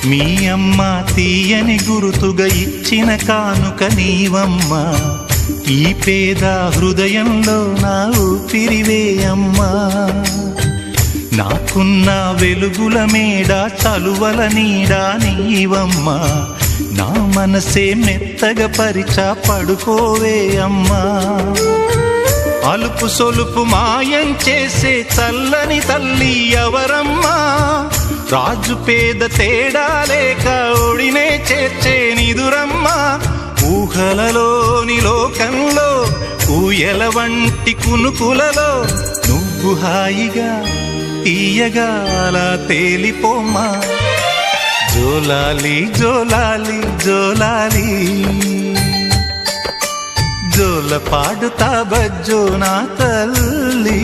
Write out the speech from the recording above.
మీ అమ్మ తీయని గురుతుగా ఇచ్చిన కానుక నీవమ్మా, ఈ పేద హృదయంలో నా ఊపిరివే అమ్మా. నాకున్న వెలుగుల మేడ చలువల నీడా నీవమ్మా, నా మనసే మెత్తగా పరిచా పడుకోవే అమ్మా. అలుపు సొలుపు మాయం చేసే చల్లని తల్లి ఎవరమ్మా, రాజు పేద తేడా లేక ఒడినే చేర్చే నిదురమ్మా. ఊహలలోని లోకంలో ఊయల వంటి కునుకులలో నువ్వు హాయిగా తీయగా అలా తేలిపోమ్మా. జోలాలి జోలాలి జోలాలి, జోల పాడుతా బజ్జో నా తల్లి.